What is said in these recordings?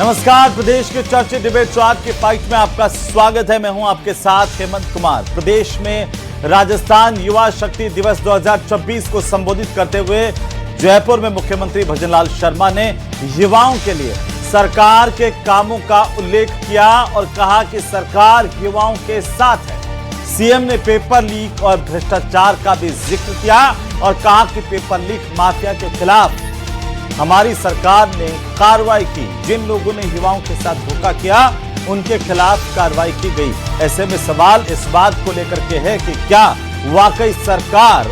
नमस्कार, प्रदेश के चर्चित डिबेट स्वाद की फाइट में आपका स्वागत है। मैं हूं आपके साथ हेमंत कुमार। प्रदेश में राजस्थान युवा शक्ति दिवस 2026 को संबोधित करते हुए जयपुर में मुख्यमंत्री भजनलाल शर्मा ने युवाओं के लिए सरकार के कामों का उल्लेख किया और कहा कि सरकार युवाओं के साथ है। सीएम ने पेपर लीक और भ्रष्टाचार का भी जिक्र किया और कहा कि पेपर लीक माफिया के खिलाफ हमारी सरकार ने कार्रवाई की। जिन लोगों ने युवाओं के साथ धोखा किया उनके खिलाफ कार्रवाई की गई। ऐसे में सवाल इस बात को लेकर के है कि क्या वाकई सरकार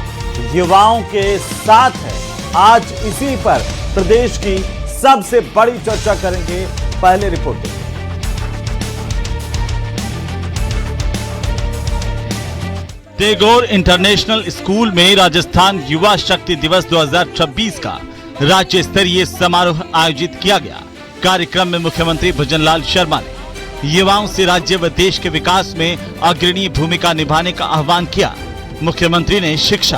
युवाओं के साथ है। आज इसी पर प्रदेश की सबसे बड़ी चर्चा करेंगे। पहले रिपोर्ट देखिए। टैगोर इंटरनेशनल स्कूल में राजस्थान युवा शक्ति दिवस 2026 का राज्य स्तरीय समारोह आयोजित किया गया। कार्यक्रम में मुख्यमंत्री भजनलाल शर्मा ने युवाओं से राज्य व देश के विकास में अग्रणी भूमिका निभाने का आह्वान किया। मुख्यमंत्री ने शिक्षा,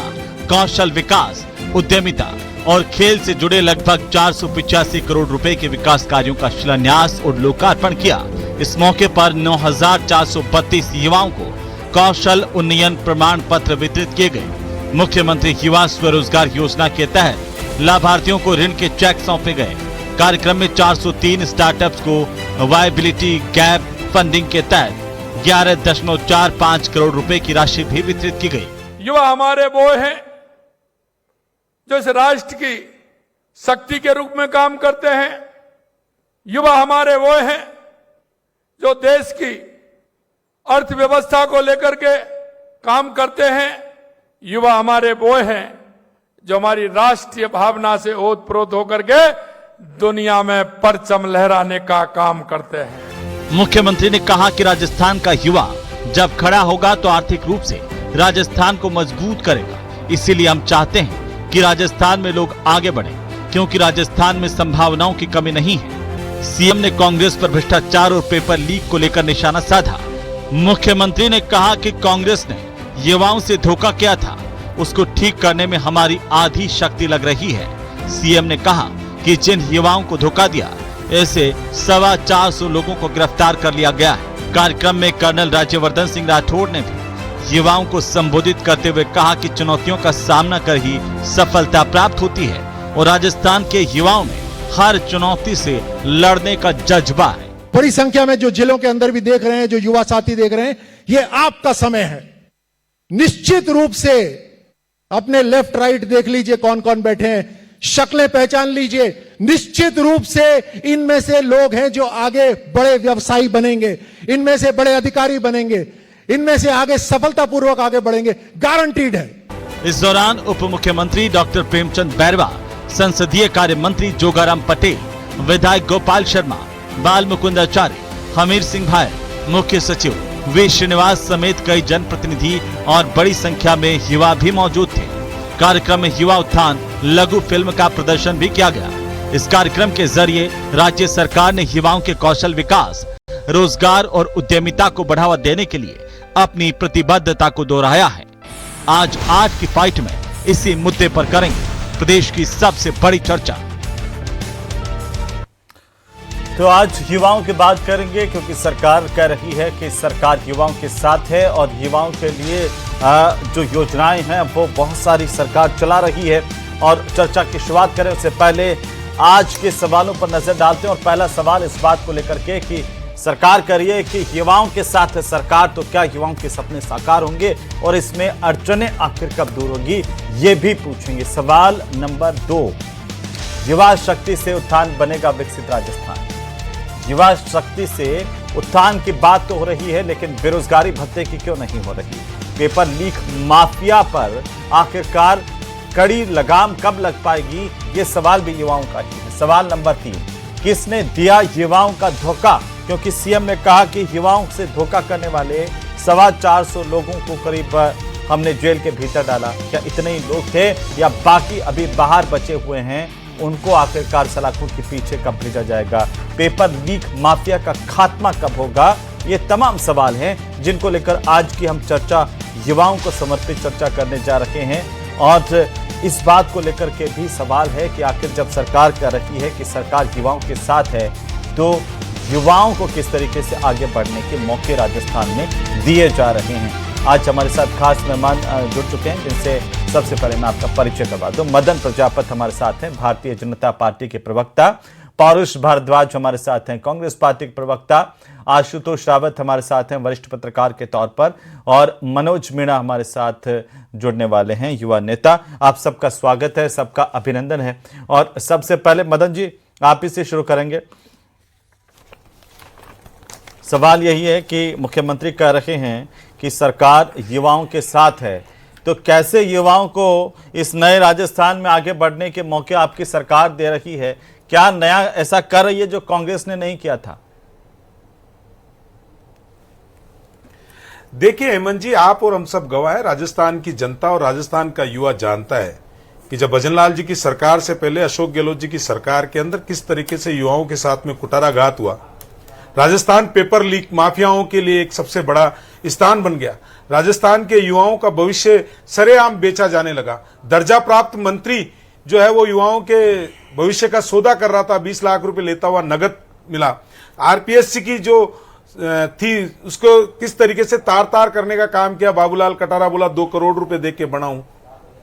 कौशल विकास, उद्यमिता और खेल से जुड़े लगभग 485 करोड़ रुपए के विकास कार्यों का शिलान्यास और लोकार्पण किया। इस मौके पर 9,432 युवाओं को कौशल उन्नयन प्रमाण पत्र वितरित किए गए। मुख्यमंत्री युवा स्वरोजगार योजना के तहत लाभार्थियों को ऋण के चेक सौंपे गए। कार्यक्रम में 403 स्टार्टअप्स को वायबिलिटी गैप फंडिंग के तहत 11.45 करोड़ रुपए की राशि भी वितरित की गई। युवा हमारे वो हैं जो इस राष्ट्र की शक्ति के रूप में काम करते हैं। युवा हमारे वो हैं जो देश की अर्थव्यवस्था को लेकर के काम करते हैं। युवा हमारे वो हैं जो हमारी राष्ट्रीय भावना से ओतप्रोत होकर के दुनिया में परचम लहराने का काम करते हैं। मुख्यमंत्री ने कहा कि राजस्थान का युवा जब खड़ा होगा तो आर्थिक रूप से राजस्थान को मजबूत करेगा। इसीलिए हम चाहते हैं कि राजस्थान में लोग आगे बढ़ें, क्योंकि राजस्थान में संभावनाओं की कमी नहीं है। सीएम ने कांग्रेस पर भ्रष्टाचार और पेपर लीक को लेकर निशाना साधा। मुख्यमंत्री ने कहा कि कांग्रेस ने युवाओं से धोखा किया था, उसको ठीक करने में हमारी आधी शक्ति लग रही है। सीएम ने कहा कि जिन युवाओं को धोखा दिया ऐसे 425 लोगों को गिरफ्तार कर लिया गया है। कार्यक्रम में कर्नल राज्यवर्धन सिंह राठौड़ ने भी युवाओं को संबोधित करते हुए कहा कि चुनौतियों का सामना कर ही सफलता प्राप्त होती है और राजस्थान के युवाओं में हर चुनौती से लड़ने का जज्बा है। बड़ी संख्या में जो जिलों के अंदर भी देख रहे हैं, जो युवा साथी देख रहे हैं, ये आपका समय है। निश्चित रूप से अपने लेफ्ट राइट देख लीजिए कौन कौन बैठे हैं, शक्लें पहचान लीजिए। निश्चित रूप से इनमें से लोग हैं जो आगे बड़े व्यवसायी बनेंगे, इनमें से बड़े अधिकारी बनेंगे, इनमें से आगे सफलतापूर्वक आगे बढ़ेंगे, गारंटीड है। इस दौरान उप मुख्यमंत्री डॉक्टर प्रेमचंद बैरवा, संसदीय कार्य मंत्री जोगाराम पटेल, विधायक गोपाल शर्मा, बाल मुकुंदाचार्य, हमीर सिंह भाई, मुख्य सचिव वी श्रीनिवास समेत कई जनप्रतिनिधि और बड़ी संख्या में युवा भी मौजूद थे। कार्यक्रम में युवा उत्थान लघु फिल्म का प्रदर्शन भी किया गया। इस कार्यक्रम के जरिए राज्य सरकार ने युवाओं के कौशल विकास, रोजगार और उद्यमिता को बढ़ावा देने के लिए अपनी प्रतिबद्धता को दोहराया है। आज की फाइट में इसी मुद्दे पर करेंगे प्रदेश की सबसे बड़ी चर्चा। तो आज युवाओं की बात करेंगे, क्योंकि सरकार कह रही है कि सरकार युवाओं के साथ है और युवाओं के लिए जो योजनाएं हैं वो बहुत सारी सरकार चला रही है। और चर्चा की शुरुआत करें उससे पहले आज के सवालों पर नजर डालते हैं। और पहला सवाल इस बात को लेकर के कि सरकार कह रही है कि युवाओं के साथ है सरकार, तो क्या युवाओं के सपने साकार होंगे और इसमें अड़चनें आखिर कब दूर होगी, ये भी पूछेंगे। सवाल नंबर 2, युवा शक्ति से उत्थान बनेगा विकसित राजस्थान। युवा शक्ति से उत्थान की बात तो हो रही है, लेकिन बेरोजगारी भत्ते की क्यों नहीं हो रही? पेपर लीक माफिया पर आखिरकार कड़ी लगाम कब लग पाएगी, ये सवाल भी युवाओं का ही है। सवाल नंबर 3, किसने दिया युवाओं का धोखा? क्योंकि सीएम ने कहा कि युवाओं से धोखा करने वाले 425 लोगों को करीब हमने जेल के भीतर डाला। क्या इतने ही लोग थे या बाकी अभी बाहर बचे हुए हैं? उनको आखिरकार सलाखों के पीछे कब भेजा जाएगा? पेपर लीक माफिया का खात्मा कब होगा? ये तमाम सवाल हैं जिनको लेकर आज की हम चर्चा युवाओं को समर्पित चर्चा करने जा रहे हैं। और इस बात को लेकर के भी सवाल है कि आखिर जब सरकार कह रही है कि सरकार युवाओं के साथ है, तो युवाओं को किस तरीके से आगे बढ़ने के मौके राजस्थान में दिए जा रहे हैं। आज हमारे साथ खास मेहमान जुड़ चुके हैं, जिनसे सबसे पहले मैं आपका परिचय करवा दूं। मदन प्रजापत हमारे साथ हैं, भारतीय जनता पार्टी के प्रवक्ता। पौरुष भारद्वाज हमारे साथ हैं, कांग्रेस पार्टी के प्रवक्ता। आशुतोष रावत हमारे साथ हैं, वरिष्ठ पत्रकार के तौर पर। और मनोज मीणा हमारे साथ जुड़ने वाले हैं, युवा नेता। आप सबका स्वागत है, सबका अभिनंदन है। और सबसे पहले मदन जी, आप ही से शुरू करेंगे। सवाल यही है कि मुख्यमंत्री कह रहे हैं कि सरकार युवाओं के साथ है, तो कैसे युवाओं को इस नए राजस्थान में आगे बढ़ने के मौके आपकी सरकार दे रही है? क्या नया ऐसा कर रही है जो कांग्रेस ने नहीं किया था? देखिए हेमंत जी, आप और हम सब गवाह है। राजस्थान की जनता और राजस्थान का युवा जानता है कि जब भजनलाल जी की सरकार से पहले अशोक गहलोत जी की सरकार के अंदर किस तरीके से युवाओं के साथ में कुटाराघात हुआ। राजस्थान पेपर लीक माफियाओं के लिए एक सबसे बड़ा स्थान बन गया। राजस्थान के युवाओं का भविष्य सरेआम बेचा जाने लगा। दर्जा प्राप्त मंत्री जो है वो युवाओं के भविष्य का सौदा कर रहा था, 20 लाख रुपए लेता हुआ नगद मिला। आरपीएससी की जो थी उसको किस तरीके से तार तार करने का काम किया। बाबूलाल कटारा बोला 2 करोड़ रुपए दे के बनाऊं।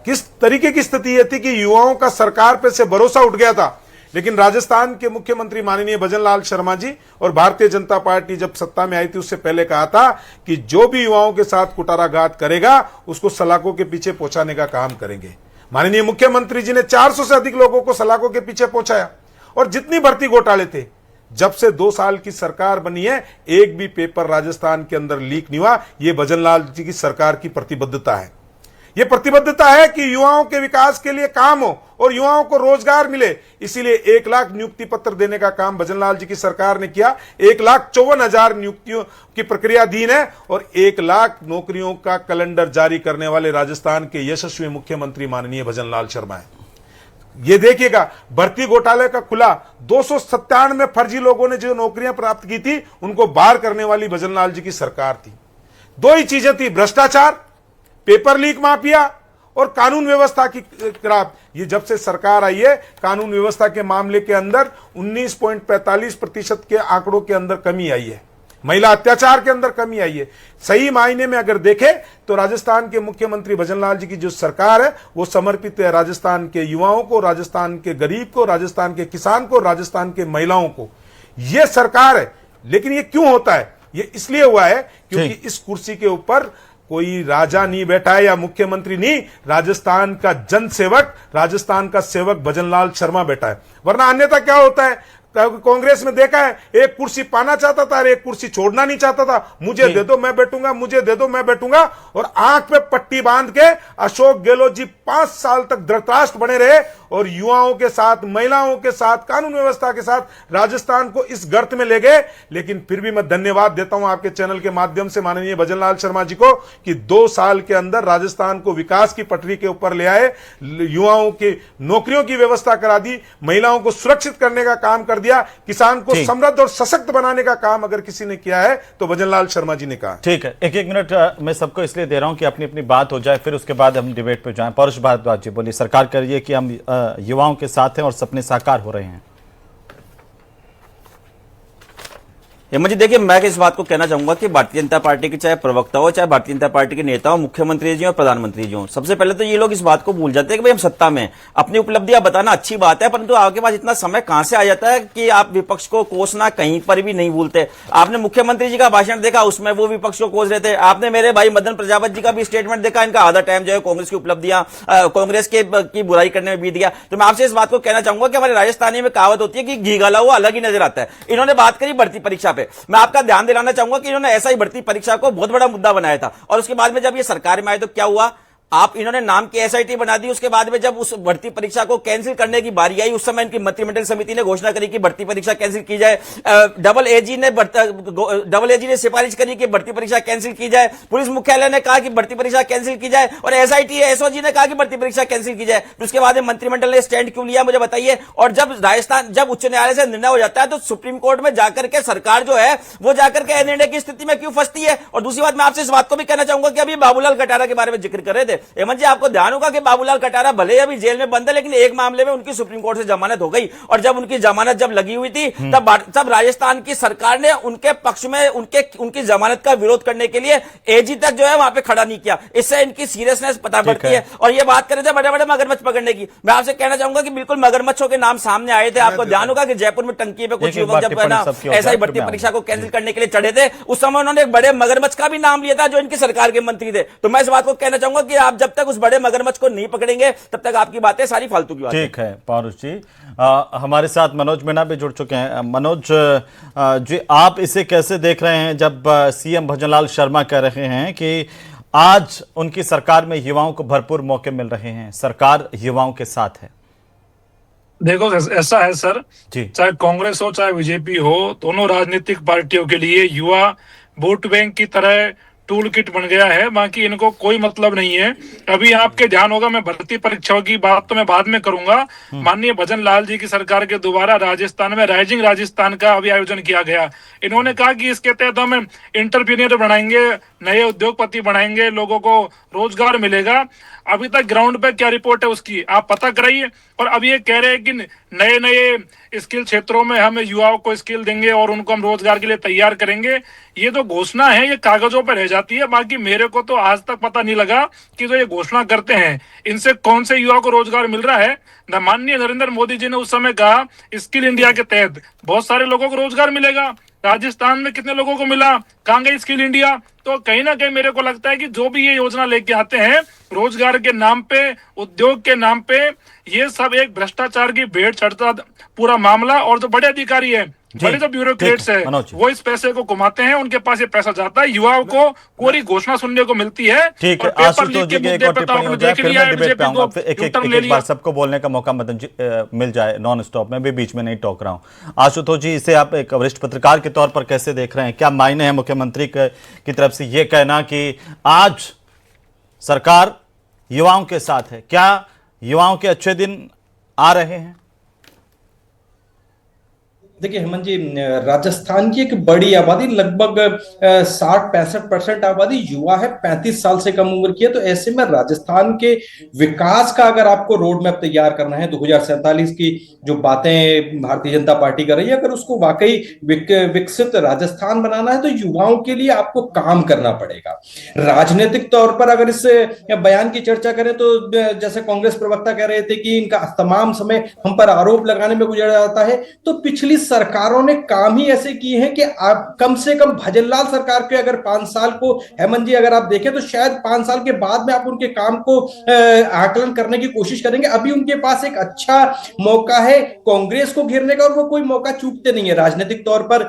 किस तरीके की स्थिति यह थी कि युवाओं का सरकार पे से भरोसा उठ गया था। लेकिन राजस्थान के मुख्यमंत्री माननीय भजनलाल शर्मा जी और भारतीय जनता पार्टी जब सत्ता में आई थी उससे पहले कहा था कि जो भी युवाओं के साथ कुटाराघात करेगा उसको सलाखों के पीछे पहुंचाने का काम करेंगे। माननीय मुख्यमंत्री जी ने 400 से अधिक लोगों को सलाखों के पीछे पहुंचाया। और जितनी भर्ती घोटाले थे, जब से 2 साल की सरकार बनी है, एक भी पेपर राजस्थान के अंदर लीक नहीं हुआ। यह भजनलाल जी की सरकार की प्रतिबद्धता है। यह प्रतिबद्धता है कि युवाओं के विकास के लिए काम हो और युवाओं को रोजगार मिले। इसीलिए 1 लाख नियुक्ति पत्र देने का काम भजनलाल जी की सरकार ने किया। 1,54,000 नियुक्तियों की प्रक्रियाधीन है और 1 लाख नौकरियों का कैलेंडर जारी करने वाले राजस्थान के यशस्वी मुख्यमंत्री माननीय भजनलाल शर्मा है। ये देखिएगा, भर्ती घोटाले का खुला 297 फर्जी लोगों ने जो नौकरियां प्राप्त की थी उनको बाहर करने वाली भजनलाल जी की सरकार थी। 2 ही चीजें थी, भ्रष्टाचार, पेपर लीक माफिया और कानून व्यवस्था की खराब। ये जब से सरकार आई है, कानून व्यवस्था के मामले के अंदर 19.45% के आंकड़ों के अंदर कमी आई है। महिला अत्याचार के अंदर कमी आई है। सही मायने में अगर देखें तो राजस्थान के मुख्यमंत्री भजनलाल जी की जो सरकार है वो समर्पित है राजस्थान के युवाओं को, राजस्थान के गरीब को, राजस्थान के किसान को, राजस्थान के महिलाओं को। यह सरकार है। लेकिन ये क्यों होता है? ये इसलिए हुआ है क्योंकि इस कुर्सी के ऊपर कोई राजा नहीं बैठा है या मुख्यमंत्री नहीं, राजस्थान का जनसेवक, राजस्थान का सेवक भजनलाल शर्मा बैठा है। वरना अन्यथा क्या होता है, कांग्रेस में देखा है, एक कुर्सी पाना चाहता था और एक कुर्सी छोड़ना नहीं चाहता था। मुझे दे दो मैं बैठूंगा, मुझे दे दो मैं बैठूंगा। और आंख पे पट्टी बांध के अशोक गहलोत जी 5 साल तक धृतराष्ट्र बने रहे और युवाओं के साथ, महिलाओं के साथ, कानून व्यवस्था के साथ राजस्थान को इस गर्त में ले गए। लेकिन फिर भी मैं धन्यवाद देता हूं आपके चैनल के माध्यम से माननीय भजनलाल शर्मा जी को कि 2 साल के अंदर राजस्थान को विकास की पटरी के ऊपर ले आए, युवाओं की नौकरियों की व्यवस्था करा दी, महिलाओं को सुरक्षित करने का काम कर दिया, किसान को समृद्ध और सशक्त बनाने का काम अगर किसी ने किया है तो भजनलाल शर्मा जी ने कहा। ठीक है, एक मिनट मैं सबको इसलिए दे रहा हूं कि अपनी अपनी बात हो जाए, फिर उसके बाद हम डिबेट पे जाएं। पौरुष भारद्वाज जी बोलिए, सरकार कह रही है कि हम युवाओं के साथ हैं और सपने साकार हो रहे हैं। मुझे देखिए, मैं इस बात को कहना चाहूंगा कि भारतीय जनता पार्टी के चाहे प्रवक्ता हो, चाहे भारतीय जनता पार्टी के नेता हो, मुख्यमंत्री जी और प्रधानमंत्री जी हो, सबसे पहले तो ये लोग इस बात को भूल जाते हैं कि भाई हम सत्ता में, अपनी उपलब्धियां बताना अच्छी बात है, परंतु आपके पास इतना समय कहां से आ जाता है कि आप विपक्ष को कोसना कहीं पर भी नहीं भूलते। आपने मुख्यमंत्री जी का भाषण देखा, उसमें वो विपक्ष को कोस रहे थे। आपने मेरे भाई मदन प्रजापत जी का भी स्टेटमेंट देखा, इनका आधा टाइम जो है कांग्रेस की उपलब्धियां, कांग्रेस की बुराई करने में बीत गया। तो मैं आपसे इस बात को कहना चाहूंगा कि हमारे राजस्थानी में कहावत होती है कि घी गला हुआ अलग ही नजर आता है। इन्होंने बात करी भर्ती परीक्षा पे, मैं आपका ध्यान दिलाना चाहूंगा कि इन्होंने ऐसा ही भर्ती परीक्षा को बहुत बड़ा मुद्दा बनाया था और उसके बाद में जब ये सरकार में आए तो क्या हुआ, आप इन्होंने नाम की एसआईटी बना दी। उसके बाद में जब उस भर्ती परीक्षा को कैंसिल करने की बारी आई, उस समय इनकी मंत्रिमंडल समिति ने घोषणा करी कि भर्ती परीक्षा कैंसिल की जाए। डबल एजी ने सिफारिश करी कि भर्ती परीक्षा कैंसिल की जाए। पुलिस मुख्यालय ने कहा कि भर्ती परीक्षा कैंसिल की जाए और एसआईटी एसओजी ने कहा कि भर्ती परीक्षा कैंसिल की जाए। उसके बाद मंत्रिमंडल ने स्टैंड क्यों लिया, मुझे बताइए। और जब उच्च न्यायालय से निर्णय हो जाता है तो सुप्रीम कोर्ट में जाकर के सरकार जो है वो जाकर के निर्णय की स्थिति में क्यों फंसती है। और दूसरी बात, मैं आपसे इस बात को भी कहना चाहूंगा कि अभी बाबूलाल कटारा के बारे में जिक्र कर रहे थे, हेमंत जी, आपको ध्यान होगा कि बाबूलाल कटारा भले ही अभी जेल में बंद है, लेकिन एक मामले में उनकी सुप्रीम कोर्ट से जमानत हो गई, और जब उनकी जमानत जब लगी हुई थी तब राजस्थान की सरकार ने उनके पक्ष में उनकी जमानत का विरोध करने के लिए एजी तक जो है वहां पे खड़ा नहीं किया। इससे इनकी सीरियसनेस पता पड़ती है। और ये बात कर रहे थे बड़े बड़े मगरमच्छ पकड़ने की, मैं आपसे कहना चाहूंगा कि बिल्कुल मगरमच्छों के नाम सामने आए थे। आपको ध्यान होगा कि जयपुर में टंकी पे कुछ युवक जब है ना ऐसा ही भर्ती परीक्षा को कैंसिल करने के लिए चढ़े थे, उस समय उन्होंने एक बड़े मगरमच्छ का भी नाम लिया था जो इनकी सरकार के मंत्री थे। तो मैं इस बात को कहना चाहूंगा कि आप जब तक उस बड़े मगरमच्छ को नहीं पकड़ेंगे तब तक आपकी बातें सारी फालतू की बातें। ठीक है पौरुष जी, हमारे साथ मनोज मीणा भी जुड़ चुके हैं। मनोज जी, आप इसे कैसे देख रहे हैं जब सीएम भजनलाल शर्मा कह रहे हैं कि आज उनकी सरकार में युवाओं को भरपूर मौके मिल रहे हैं, सरकार युवाओं के साथ है? देखो ऐसा है सर जी, चाहे कांग्रेस हो चाहे बीजेपी हो, दोनों राजनीतिक पार्टियों के लिए युवा वोट बैंक की तरह टूल किट बन गया है। बाकी इनको कोई मतलब नहीं है। अभी आपके ध्यान होगा, मैं भर्ती परीक्षाओं की बात तो मैं बाद में करूंगा। माननीय भजन लाल जी की सरकार के दोबारा राजस्थान में राइजिंग राजस्थान का अभी आयोजन किया गया। इन्होंने कहा कि इसके तहत हम इंटरप्रीनियर बनाएंगे, नए उद्योगपति बनाएंगे, लोगों को रोजगार मिलेगा। अभी तक ग्राउंड पे क्या रिपोर्ट है उसकी आप पता कराइए। और अब ये कह रहे हैं कि नए नए स्किल क्षेत्रों में हम युवाओं को स्किल देंगे और उनको हम रोजगार के लिए तैयार करेंगे। ये जो घोषणा है ये कागजों पर रह जाती है। बाकी मेरे को तो आज तक पता नहीं लगा कि जो ये घोषणा करते हैं इनसे कौन से युवा को रोजगार मिल रहा है। माननीय नरेंद्र मोदी जी ने उस समय कहा स्किल इंडिया के तहत बहुत सारे लोगों को रोजगार मिलेगा। राजस्थान में कितने लोगों को मिला, कहां गई स्किल इंडिया? तो कहीं ना कहीं मेरे को लगता है कि जो भी ये योजना लेके आते हैं रोजगार के नाम पे, उद्योग के नाम पे, ये सब एक भ्रष्टाचार की भेंट चढ़ता पूरा मामला। और जो बड़े अधिकारी है, बड़े जो ब्यूरोक्रेट्स है, वो इस पैसे को घुमाते हैं, उनके पास ये पैसा जाता है, युवाओं को पूरी घोषणा सुनने को मिलती है। ठीक है, आशुतोष जी की एक और टिप्पणी हो जाए, फिर मैं डिबेट पे आऊंगा। एक बार सबको बोलने का मौका मिल जाए, नॉन स्टॉप में भी बीच में नहीं टोक रहा हूं। आशुतोष जी, इसे आप एक वरिष्ठ पत्रकार के तौर पर कैसे देख रहे हैं? क्या मायने हैं मुख्यमंत्री की तरफ से ये कहना कि आज सरकार युवाओं के साथ है? क्या युवाओं के अच्छे दिन आ रहे हैं? देखिए हेमंत जी, राजस्थान की एक बड़ी आबादी, लगभग 60-65% आबादी युवा है, 35 साल से कम उम्र की है। तो ऐसे में राजस्थान के विकास का अगर आपको रोड मैप तैयार करना है, 2047 की जो बातें भारतीय जनता पार्टी कर रही है, अगर उसको वाकई विकसित राजस्थान बनाना है तो युवाओं के लिए आपको काम करना पड़ेगा। राजनीतिक तौर पर अगर इस बयान की चर्चा करें तो जैसे कांग्रेस प्रवक्ता कह रहे थे कि इनका तमाम समय हम पर आरोप लगाने में गुजर जाता है, तो पिछली सरकारों ने काम ही ऐसे किए हैं कि आप कम से कम भजनलाल सरकार के अगर 5 साल को हेमंत जी अगर आप देखें तो शायद 5 साल के बाद में आप उनके काम को आकलन करने की कोशिश करेंगे। अभी उनके पास एक अच्छा मौका है कांग्रेस को घेरने का, और वो कोई मौका चूकते नहीं है राजनीतिक तौर पर।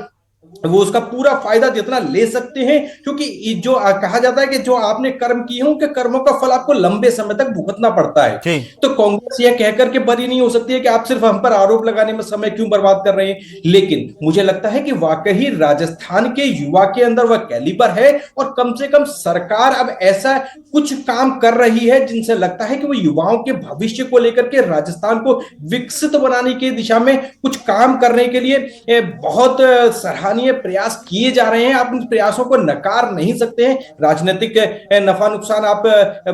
वो उसका पूरा फायदा जितना ले सकते हैं, क्योंकि जो कहा जाता है कि जो आपने कर्म किए हैं उनके कर्मों का फल आपको लंबे समय तक भुगतना पड़ता है। तो कांग्रेस यह कहकर के बरी नहीं हो सकती है कि आप सिर्फ हम पर आरोप लगाने में समय क्यों बर्बाद कर रहे हैं। लेकिन मुझे लगता है कि वाकई राजस्थान के युवा के अंदर वह कैलिबर है, और कम से कम सरकार अब ऐसा कुछ काम कर रही है जिनसे लगता है कि वो युवाओं के भविष्य को लेकर के राजस्थान को विकसित बनाने की दिशा में कुछ काम करने के लिए बहुत सराहनीय प्रयास किए जा रहे हैं। आप इन प्रयासों को नकार नहीं सकते हैं। राजनीतिक नफा नुकसान आप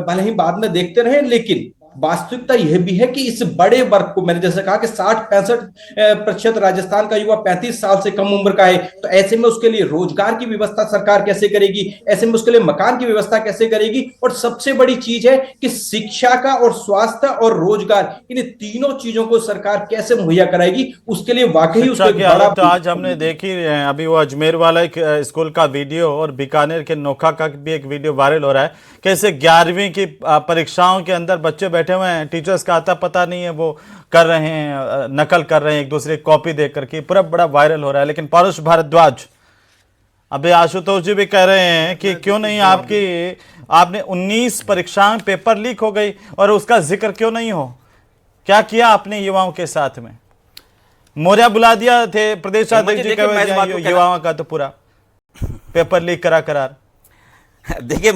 भले ही बाद में देखते रहें, लेकिन वास्तविकता यह भी है कि इस बड़े वर्ग को, मैंने जैसे कहा कि 60-65% राजस्थान का युवा 35 साल से कम उम्र का है, तो ऐसे में उसके लिए रोजगार की व्यवस्था सरकार कैसे करेगी, ऐसे में उसके लिए मकान की व्यवस्था कैसे करेगी, और सबसे बड़ी चीज है कि शिक्षा का और स्वास्थ्य और रोजगार, इन तीनों चीजों को सरकार कैसे मुहैया कराएगी, उसके लिए वाकई उसका बड़ा। तो आज हमने देखी अभी वो अजमेर वाला एक स्कूल का वीडियो और बीकानेर के नोखा का भी एक वीडियो वायरल हो रहा है, कैसे 11वीं की परीक्षाओं के अंदर बच्चे बैठे हुए हैं, टीचर्स का आता पता नहीं है, वो कर रहे हैं, नकल कर रहे हैं एक दूसरे की कॉपी देख करके, पूरा बड़ा वायरल हो रहा है। लेकिन पौरुष भारद्वाज, अभी आशुतोष जी भी कह रहे हैं कि क्यों नहीं आपने 19 परीक्षाएं पेपर लीक हो गई और उसका जिक्र क्यों नहीं हो? क्या किया आपने युवाओं के साथ में? मोरिया बुला दिया थे प्रदेश अध्यक्ष जी का, युवाओं का तो पूरा पेपर लीक करार। देखिए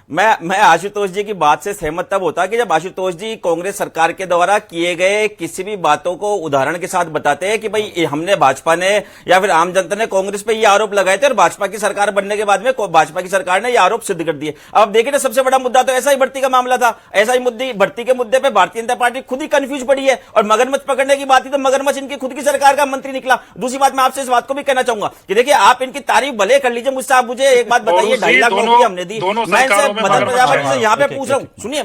मैं आशुतोष जी की बात से सहमत तब होता कि जब आशुतोष जी कांग्रेस सरकार के द्वारा किए गए किसी भी बातों को उदाहरण के साथ बताते हैं कि भाई हमने, भाजपा ने या फिर आम जनता ने कांग्रेस पे ये आरोप लगाए थे और भाजपा की सरकार बनने के बाद में भाजपा की सरकार ने ये आरोप सिद्ध कर दिए। अब देखिए ना, सबसे बड़ा मुद्दा तो ऐसा ही भर्ती का मामला था। ऐसा ही भर्ती के मुद्दे पे भारतीय जनता पार्टी खुद ही कंफ्यूज पड़ी है और मगरमच्छ पकड़ने की बात थी तो मगरमच्छ इनकी खुद की सरकार का मंत्री निकला। दूसरी बात, मैं आपसे इस बात को भी कहना चाहूंगा कि देखिए, आप इनकी तारीफ भले कर लीजिए मुझसे, आप मुझे एक बात बताइए, 2.5 लाख नौकरी हमने दी, मैं इनसे मदन प्रजापति से यहाँ पे पूछ रहा हूँ, सुनिए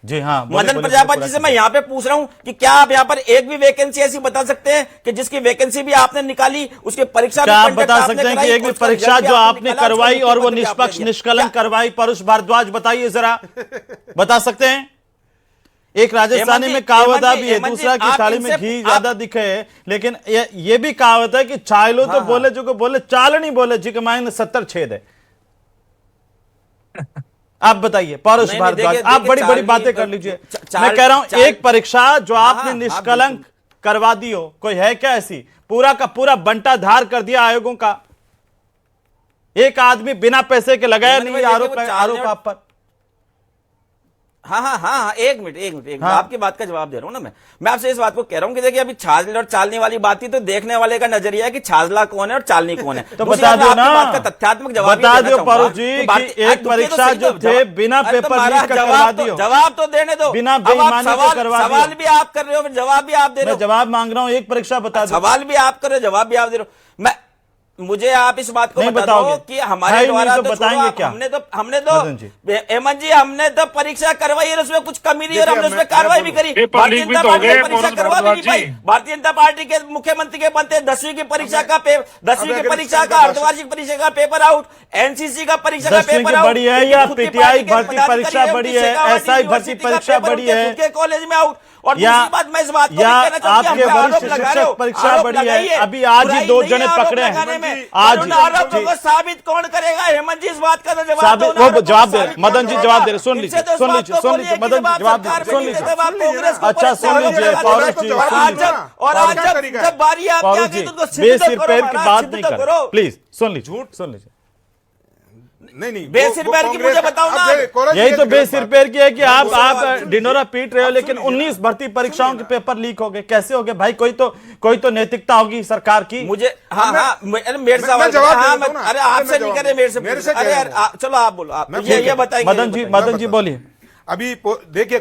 जी हाँ, मदन प्रजापति से मैं यहाँ पे पूछ रहा हूँ कि क्या आप यहाँ पर एक भी वैकेंसी ऐसी बता सकते हैं कि जिसकी वैकेंसी भी आपने निकाली, उसके परीक्षा क्या आप बता सकते हैं कि एक भी परीक्षा जो आपने करवाई और वो निष्पक्ष निष्कलंक करवाई? परुष भारद्वाज बताइए जरा, बता सकते हैं? एक राजस्थानी में कहावत भी है, दूसरा की थाली में घी ज्यादा दिखे, लेकिन ये भी कहावत है कि चाय लो तो बोले जो को बोले, चाल नहीं बोले जी के मायने 70 छेद है। आप बताइए परुष भारद्वाज, आप बड़ी बड़ी बातें कर लीजिए। मैं कह रहा हूं एक परीक्षा जो आपने निष्कलंक करवा दी हो, कोई है क्या ऐसी? पूरा का पूरा बंटा धार कर दिया आयोगों का, एक आदमी बिना पैसे के लगाया नहीं आरोप आप पर। हाँ, एक मिनट, आपकी बात का जवाब दे रहा हूं ना मैं आपसे इस बात को कह रहा हूं कि देखिए, अभी छाजले और चालने वाली बात थी तो देखने वाले का नजरिया है कि छाजला कौन है और चालनी कौन है। तो बता दो ना, बात का तथ्यात्मक जवाब बता दो परुष जी कि एक परीक्षा जो थे बिना पेपर लीक का करवा दियो। जवाब तो देने दो, बिना बेईमानी के करवा दियो। सवाल भी आप कर रहे हो, जवाब भी आप दे रहे हो। जवाब मांग रहा हूं, एक परीक्षा बता दो। सवाल भी आप कर रहे हो, जवाब भी आप दे रहे हो। मुझे आप इस बात को बता दो कि हमारे द्वारा तो बताएंगे क्या? हमने तो हेमंत जी हमने तो परीक्षा करवाई और उसमें कुछ कमी नहीं और हमने उसमें कार्रवाई भी करी। भारतीय जनता पार्टी ने परीक्षा करवा भी नहीं पाई। भारतीय जनता पार्टी के मुख्यमंत्री के बनते 10वीं की परीक्षा का अर्धवार्षिक परीक्षा का पेपर आउट, एनसीसी का परीक्षा का पेपर आउट, बड़ी है या पीटीआई भर्ती परीक्षा बड़ी है, एसआई भर्ती परीक्षा बड़ी है, कॉलेज में आउट। और दूसरी बात, मैं इस बात को कहना चाहूंगा कि आपके वरिष्ठ शिक्षक परीक्षा बड़ी है, अभी आज ही 2 जने पकड़े हैं। आज को साबित कौन करेगा? हेमंत जी इस बात का जवाब दो। वो जवाब दे, मदन जी जवाब दे रहे, सुन लीजिए मदन सुन लीजिए। अच्छा सुन लीजिए पौरुष जी, और आज जब बारी आपकी आ गई तो बेसिर पैर की बात नहीं करो प्लीज, सुन लीजिए। नहीं बेसिर पैर की मुझे बताओ ना। यही तो बेसिर पैर की है कि आप ढिंडोरा पीट रहे हो, लेकिन 19 भर्ती परीक्षाओं के पेपर लीक हो गए। कैसे हो गए भाई? कोई तो नैतिकता होगी सरकार की। मुझे मेरे सवाल जवाब, अरे आपसे नहीं करे, मेरे से अरे चलो आप बोलो, ये बताइए। मदन जी बोलिए। अभी देखिए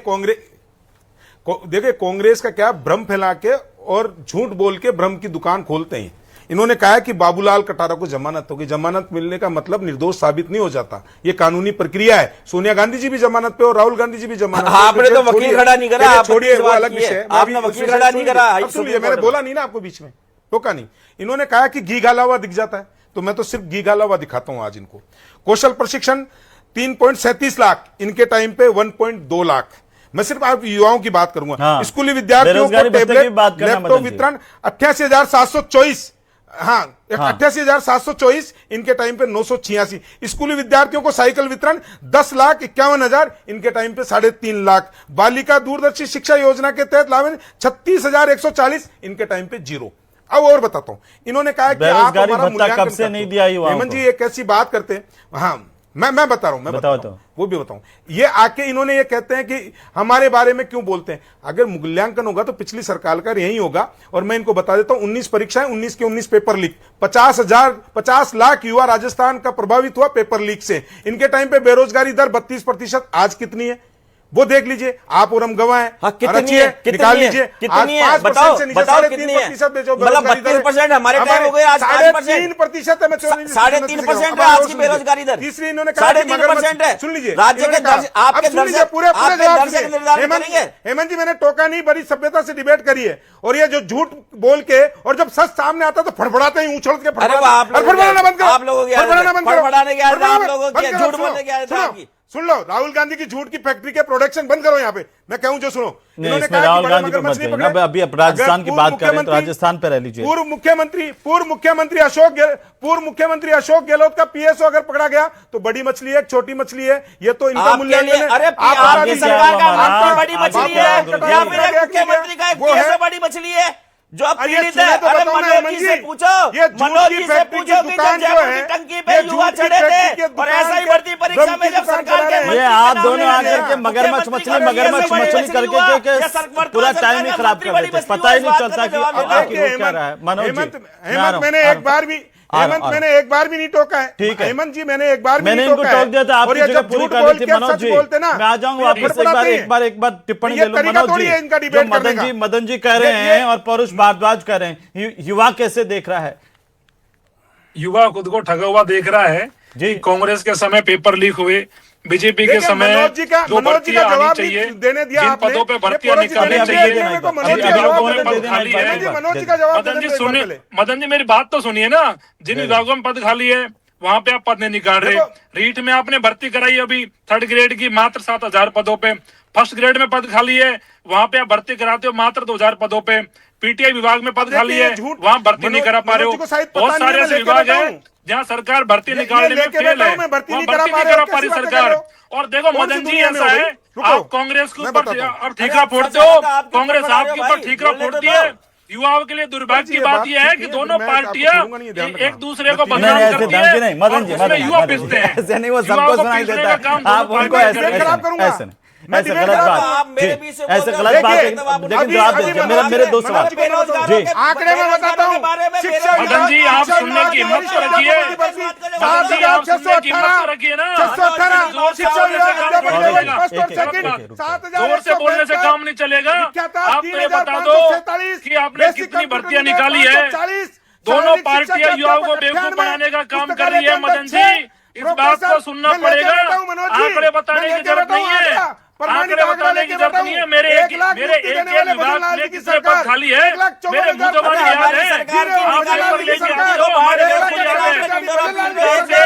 कांग्रेस का क्या भ्रम फैला के और झूठ बोल के भ्रम की दुकान खोलते हैं। इन्होंने कहा कि बाबूलाल कटारा को जमानत होगी। जमानत मिलने का मतलब निर्दोष साबित नहीं हो जाता, ये कानूनी प्रक्रिया है। सोनिया गांधी जी भी जमानत पे और राहुल गांधी जी भी जमानत पे। आपने तो वकील खड़ा नहीं करा, छोड़िए वो अलग विषय। आपने वकील खड़ा नहीं करा, सुनिए, मैंने बोला नहीं ना आपको बीच में, टोका नहीं। इन्होंने कहा कि घी गाला हुआ दिख जाता है, तो मैं तो सिर्फ घी गाला हुआ दिखाता हूं आज इनको। कौशल प्रशिक्षण 3.37 लाख, इनके टाइम पे 1.2 लाख। मैं सिर्फ आप युवाओं की बात करूंगा। स्कूली विद्यार्थियों को टेबलेट लैपटॉप वितरण 88,724, हाँ 88,724, इनके टाइम पे 986। स्कूली विद्यार्थियों को साइकिल वितरण 10,51,000, इनके टाइम पे 3.5 लाख। बालिका दूरदर्शी शिक्षा योजना के तहत लाभ 36,140, इनके टाइम पे 0। अब और बताता हूं, इन्होंने कहा कि आप हमारा मूल्यांकन कब से नहीं दिया हेमंत जी, एक ऐसी बात करते हैं। हाँ मैं बता रहा हूं, वो भी बताऊं। ये आके इन्होंने ये कहते हैं कि हमारे बारे में क्यों बोलते हैं। अगर मूल्यांकन होगा तो पिछली सरकार का यही होगा। और मैं इनको बता देता हूं, 19 परीक्षाएं, 19 के 19 पेपर लीक, 50 लाख युवा राजस्थान का प्रभावित हुआ पेपर लीक से। इनके टाइम पे बेरोजगारी दर 32%, आज कितनी है वो देख लीजिए आप, और हम गवाह हैं। हाँ, कितनी है? निकाल लीजिए। आज 5% से नीचे 3.5% बेरोजगारी, हमारे टाइम हो गए आज 3.5% है। 3.5% है आज की बेरोजगारी दर। तीसरी इन्होंने कहा 3.5% है। सुन लीजिए, राज्य के आपके पूरे हेमंत जी, मैंने टोका नहीं, बड़ी सभ्यता से डिबेट करी है। और ये जो झूठ बोल के और जब सच सामने आता तो फड़फड़ाते ही उछल के फड़फड़ाना बंद करो। आप लोगों की झूठ बोलने की आदत है आपकी। सुन लो, राहुल गांधी की झूठ की फैक्ट्री के प्रोडक्शन बंद करो। यहाँ पे मैं कहूं जो सुनो, इन्होंने कहा राहुल गांधी को मत कहिए। अभी राजस्थान की बात करें तो राजस्थान पे रह लीजिए। पूर्व मुख्यमंत्री अशोक गहलोत का पीएसओ अगर पकड़ा गया तो बड़ी मछली है, छोटी मछली है, ये तो इनका मूल्यांकन है। अरे आपकी सरकार का बड़ी मछली है या फिर मुख्यमंत्री का पीएसओ बड़ी मछली है? जो अब अरे पीड़ित सुने है। तो अरे बताओ ना, मनोज हेमंत जी से पूछो, ये जूट मनोज की जी से फैक्ट्री पूछो की कि दुकान जब जो जयपुर है, की टंकी ये पे जूट युवा की चढ़े फैक्ट्री थे की और दुकान ऐसा ही के भर्ती परीक्षा ड्रम में की जब दुकान सरकार चला के रहे हैं। ये मंत्री आप के नाम दोनों ले आकर रहे के हैं, मगरमच्छ मुख्यमंत्री मछली का मगरमच्छ ये मछली ऐसे करके हुआ, के या वर्तमान पूरा सरकार टाइम ही का खराब मंत्री कर बड़ी देते, बस्ती पता ही हुआ, नहीं इस चलता बात कि का जवाब आखिर देखिए वो क्या रहा है। मनोज जी हेमंत मैंने एक बार भी हेमंत मैंने एक बार भी नहीं टोका है। ठीक है। हेमंत जी मैंने एक बार भी मैंने नहीं इनको टोका है। टोक दिया था, और आपकी ये जगह जब पूरी झूठ करनी बोल थी के मनोज सच जी। बोलते ना, मैं आ जाऊंगा तो ये वापस फड़फड़ाते हैं। एक बार टिप्पणी ये ले लो तरीका मनोज थोड़ी जी। है इनका जो डिबेट करने का। मदन जी कह रहे हैं और परुष भारद्वाज कह रहे हैं, युवा कैसे देख रहा है? युवा खुद को ठगा हुआ देख रहा है जी। कि कांग्रेस के समय पेपर लीक हुए, बीजेपी के देखिए, समय मनोज जी का जो भर्तियां आनी जवाब चाहिए, नहीं देने दिया जिन आपने। पदों पे ये भर्तियां परोजी निकालनी देने चाहिए, दिया मेरे को, मनोज जिन जी का जवाब विभागों में दे पद देना। खाली मनोज जी, है। मनोज जी का जवाब दे मदन जी देना एक बार सुनिए, पहले। मदन जी मेरी बात तो सुनिए ना। जिन विभागों में पद खाली है वहां पे आप पद नहीं निकाल रहे। रीट में आपने भर्ती कराई अभी 3rd ग्रेड की मात्र 7,000 पदों पे। 1st ग्रेड में पद खाली है, वहां पे आप भर्ती कराते हो मात्र 2,000 पदों पे। पीटीआई विभाग में पद खाली है, वहां भर्ती नहीं करा पा रहे हो। बहुत सारे ऐसे विभाग है जहाँ सरकार भर्ती निकालने में फेल है, वहाँ भर्ती नहीं करा पा रही सरकार। और देखो मदन जी ऐसा है, आप कांग्रेस के ऊपर अब ठीकरा फोड़ते हो, कांग्रेस आपके ऊपर ठीकरा फोड़ती है। युवाओं के लिए दुर्भाग्य की बात यह है कि दोनों पार्टियां एक दूसरे को बदनाम करती है, मदन जी उसमें युवा पिसते हैं। ऐसे नहीं, वो युवाओं सबको को सुनाई पिसने देता का है। काम आप दोनों उनको पार्टियां ऐसे करें। खराब करूंगा। ऐसे नहीं, मैं ऐसे डिबेट गलत करा बात दूंगा। आप मेरे जी, बीच से ऐसे बोल गलत रहे बात हैं। है। लेकिन जवाब दीजिए मेरे 2 सवाल जी। आंकड़े में बताता हूँ, शिक्षा मदन जी आप सुनने की हिम्मत तो रखिए, मदन जी आप सुनने की हिम्मत तो रखिए ना। 618 शिक्षा विभाग अध्यापक लेवल फर्स्ट और सेकंड, जोर से बोलने से काम नहीं चलेगा। आप तो ये बता दो कि आपने कितनी भर्तियां निकाली है। दोनों पार्टियां युवाओं को बेवकूफ बनाने का काम कर रही है मदन जी, इस बात को सुनना पड़ेगा। आंकड़े बताने की जरूरत नहीं है, आंकड़े बताने की जरूरत नहीं है। मेरे एक विभाग में कितने पद खाली है मेरे मुंह जबानी याद है। आप पेपर लेके आते हो, हमारे घर को याद है।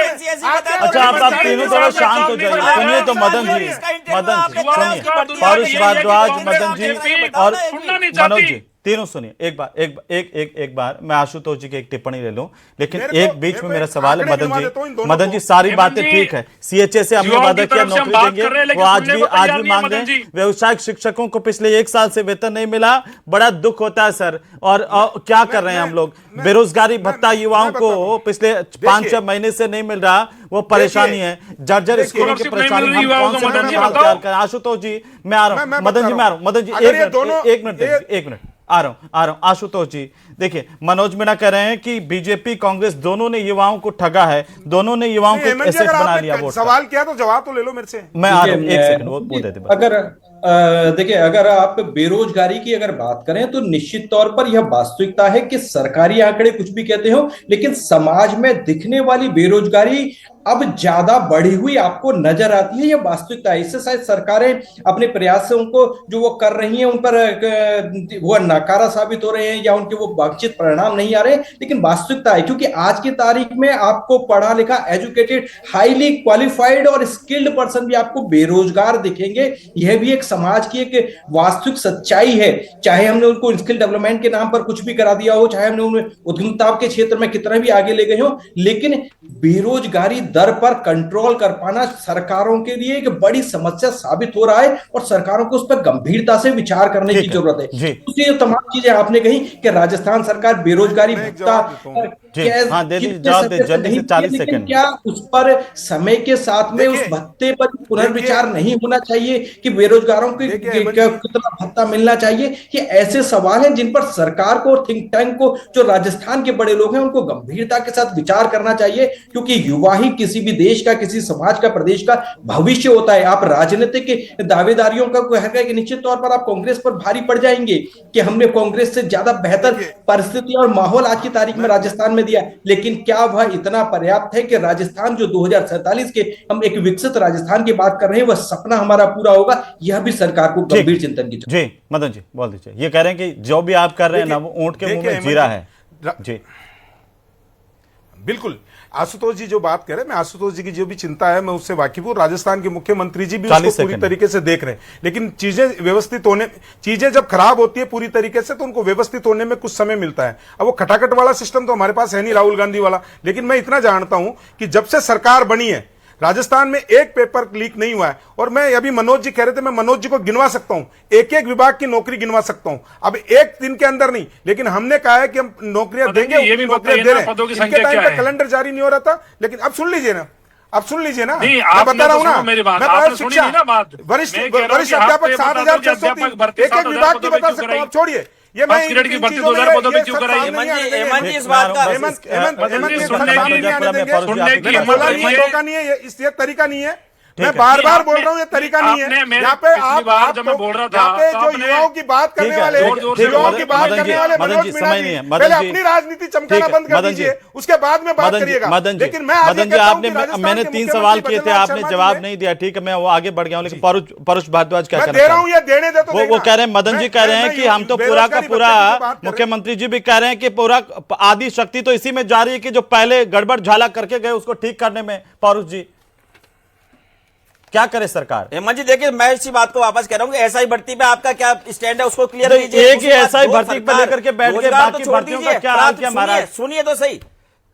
अच्छा आप तीनों थोड़ा शांत हो जाइए। सुनिए तो मदन जी सुनिए, परुष भारद्वाज, मदन जी और मनोज जी तीनों सुनिए। एक बार मैं आशुतोष जी की एक टिप्पणी ले लूं, लेकिन एक बीच में मेरा सवाल है मदन जी सारी बातें ठीक है, सीएचए से हमने वादा किया नौकरी देंगे, वो आज भी मांग रहे हैं। व्यवसायिक शिक्षकों को पिछले 1 साल से वेतन नहीं मिला, बड़ा दुख होता है सर। और क्या कर रहे हैं हम लोग? बेरोजगारी भत्ता युवाओं को पिछले 5-6 महीने से नहीं मिल रहा, वो परेशानी है। जर्जर स्कूलों की परेशानी हम कौन से तैयार करें? आशुतोष जी मैं आ रहा हूं, मदन जी मैं आ रहा हूं। मदन जी एक मिनट आ रहा हूं। आशुतोष जी देखिए, मनोज मीणा कह रहे हैं कि बीजेपी कांग्रेस दोनों ने युवाओं को ठगा है, दोनों ने युवाओं को एसेट बना लिया। वोट सवाल किया तो जवाब तो ले लो मेरे से। मैं आ रहा हूं, 1 सेकंड वो देते। अगर देखिए, अगर आप बेरोजगारी की अगर बात करें तो निश्चित तौर पर यह वास्तविकता है कि सरकारी आंकड़े कुछ भी कहते हो, लेकिन समाज में दिखने वाली बेरोजगारी अब ज्यादा बढ़ी हुई आपको नजर आती है। यह वास्तविकता है। इससे शायद सरकारें अपने प्रयासों को जो वो कर रही हैं उन पर वो नाकारा साबित हो रहे हैं या उनके वो वांछित परिणाम नहीं आ रहे, लेकिन वास्तविकता है। क्योंकि आज की तारीख में आपको पढ़ा लिखा, एजुकेटेड, हाईली क्वालिफाइड और स्किल्ड पर्सन भी आपको बेरोजगार दिखेंगे। यह भी एक समाज की एक वास्तविक सच्चाई है। चाहे हमने उनको स्किल डेवलपमेंट के नाम पर कुछ भी करा दिया हो, चाहे हमने उन्हें उद्यमिता के क्षेत्र में कितना भी आगे ले गए हो, लेकिन बेरोजगारी दर पर कंट्रोल कर पाना सरकारों के लिए एक बड़ी समस्या साबित हो रहा है और सरकारों को उस पर गंभीरता से विचार करने की जरूरत है। दूसरी जो तमाम चीजें आपने कही कि राजस्थान सरकार बेरोजगारी भत्ता जल्दी से 40 सेकंड, क्या उस पर समय के साथ में उस भत्ते पर पुनर्विचार नहीं होना चाहिए कि बेरोजगारों को कितना भत्ता मिलना चाहिए? ये ऐसे सवाल हैं जिन पर सरकार को और थिंक टैंक को, जो राजस्थान के बड़े लोग हैं, उनको गंभीरता के साथ विचार करना चाहिए। क्योंकि युवा ही किसी भी देश का, किसी समाज का, प्रदेश का भविष्य होता है। आप राजनीतिक दावेदारियों का कहेगा कि निश्चित तौर पर आप कांग्रेस पर भारी पड़ जाएंगे कि हमने कांग्रेस से ज्यादा बेहतर परिस्थिति और माहौल आज की तारीख में राजस्थान में दिया, लेकिन क्या वह इतना पर्याप्त है कि राजस्थान जो 2047 के हम एक विकसित राजस्थान की बात कर रहे हैं, वह सपना हमारा पूरा होगा? यह भी सरकार को गंभीर चिंतन की जी। मदन जी बोल दीजिए। ये कह रहे हैं कि जो भी आप कर रहे हैं ना, वो ऊंट के मुंह में जीरा है। जी बिल्कुल, आशुतोष जी जो बात कर रहे हैं, मैं आशुतोष जी की जो भी चिंता है मैं उससे वाकिफ हूं। राजस्थान के मुख्यमंत्री जी भी उसको पूरी तरीके से देख रहे हैं, लेकिन चीजें व्यवस्थित होने, चीजें जब खराब होती है पूरी तरीके से तो उनको व्यवस्थित होने में कुछ समय मिलता है। अब वो खटाखट वाला सिस्टम तो हमारे पास है नहीं, राहुल गांधी वाला। लेकिन मैं इतना जानता हूं कि जब से सरकार बनी है, राजस्थान में एक पेपर लीक नहीं हुआ है। और मैं अभी मनोज जी कह रहे थे, मैं मनोज जी को गिनवा सकता हूं, एक एक विभाग की नौकरी गिनवा सकता हूं, अब एक दिन के अंदर नहीं, लेकिन हमने कहा है कि हम नौकरियां देंगे, ये भी नौकरियां दे रहे पदों की हैं। संख्या इनके टाइम क्या पे है? कैलेंडर जारी नहीं हो रहा था, लेकिन अब सुन लीजिए ना, अब सुन लीजिए ना, नहीं, मैं आपने बता रहा हूं तो ना, सुनो मेरी बात, मैं आपने सुनी नहीं ना बात। वरिष्ठ मैं कह रहा हूं वरिष्ठ कि आप अध्यापक ये बता दो कि 7,603 अध्यापक भर्ती एक एक विभाग की 7,000 बता पदों सकता पे हूं, क्यों आप छोड़िए ये मैं फर्स्ट ग्रेड की इन भर्ती चीजों में 2,000 पदों पे ये क्यों सब कराई? सामने नहीं आने देंगे। हेमंत जी इस बात का हेमंत के सुनने सामने नहीं आने देंगे। सुनने की मैं हिम्मत बोला नहीं ये है। मौका नहीं है, ये तरीका नहीं है। मैं है। बार बार आपने- बोल रहा हूँ, ये तरीका नहीं आपने है। मेरे यहाँ पे पिछली बार जब मैं बोल रहा था, यहाँ पे तो जो आपने- युवाओं की बात करने ठीक है, वाले, ठीक है, ठीक है, युवाओं की बात मदन करने जी, वाले मदन मनोज जी, मीणा समय जी, नहीं है, मदन पहले जी। अपनी राजनीति चमकाना ठीक है, बंद कर मदन जी। दीजिए, उसके बाद में बात करिएगा। मदन जी, लेकिन मैं आज ये मदन जी, कहता हूं आपने कि राजस्थान मैंने के 3 मुख्यमंत्री सवाल किए थे, भजनलाल आपने शर्मा जी जवाब ने- नहीं दिया। ठीक है, मैं वो आगे बढ़ गया हूं, लेकिन परुष भारद्वाज क्या मैं कहना दे रहा चाहते हूं, हैं? ये देने दे तो वो कह रहे हैं, मदन जी कह रहे हैं कि हम तो पूरा का पूरा, मुख्यमंत्री जी भी कह रहे हैं कि पूरा आदि शक्ति तो इसी में जा रही है कि जो पहले गड़बड़ झाला करके गए उसको ठीक करने में। परुष जी क्या करे सरकार? हेमंत जी देखिए, मैं इसी बात को वापस कह रहा हूँ कि एसआई भर्ती पे आपका क्या स्टैंड है उसको क्लियर नहीं, कीजिए। एक ही एसआई भर्ती पे लेकर के बैठ के रोजगार बाकी तो छोड़ भर्तियों का दीजिए, क्या हाल प्राप्त किया सुनिए, महाराज? सुनिए तो सही।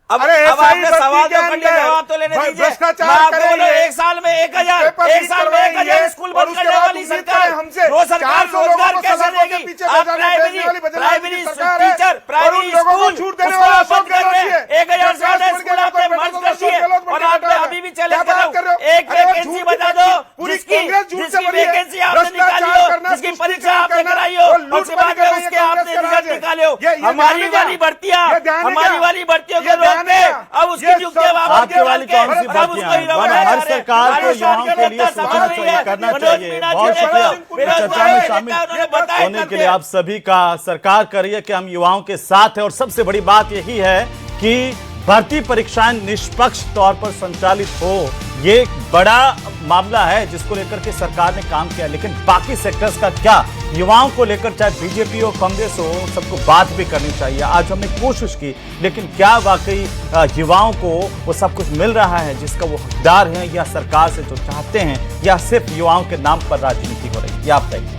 अब अरे अब SI आपने भर्ती सवाल के जो कर लिया, अंदर जवाब तो लेने दीजिए। भ्रष्टाचार मैं आपको करें बोलूं, ये, एक साल में 1,000 पेपर एक लीक साल में करवाएं 1,000 ये, स्कूल और बंद उसके करने बाद वाली उम्मीद सरकार, करें हमसे वो सरकार 400 लोगों रोजगार को कैसे सलाखों के देगी? पीछे आप भेजने वाली बदलाव प्राइमरी की सरकार है, टीचर, और प्राइमरी उन लोगों को स्कूल, छूट देने उसको वाला आप अशोक बंद कर गहलोत रहे जी है। हैं। 1,000 से ज्यादा सरकार स्कूल आपने मर्ज कर दिए, और आप अभी भी चैलेंज कर रहे हो। एक वैकेंसी बता दो जिसकी वैकेंसी आपने निकाली हो, जिसकी परीक्षा आपने कराई हो, उसके बाद में उसके आपने रिजल्ट निकाले हो। हमारी वाली भर्तियां, हमारी वाली भर्तियों को रोक के अब उसकी नियुक्ति आपके वाली कौन सी भर्तियां हैं? हर सरकार को युवाओं के लिए सोचना चाहिए, करना चाहिए। बहुत शुक्रिया चर्चा में शामिल होने के लिए आप सभी का। सरकार करिए कि हम युवाओं के साथ है, और सबसे बड़ी बात यही है कि भर्ती परीक्षाएं निष्पक्ष तौर पर संचालित हो। ये एक बड़ा मामला है जिसको लेकर के सरकार ने काम किया, लेकिन बाकी सेक्टर्स का क्या? युवाओं को लेकर चाहे बीजेपी हो, कांग्रेस हो, सबको बात भी करनी चाहिए। आज हमने कोशिश की, लेकिन क्या वाकई युवाओं को वो सब कुछ मिल रहा है जिसका वो हकदार हैं, या सरकार से जो चाहते हैं, या सिर्फ युवाओं के नाम पर राजनीति हो रही है? ये आप बताइए।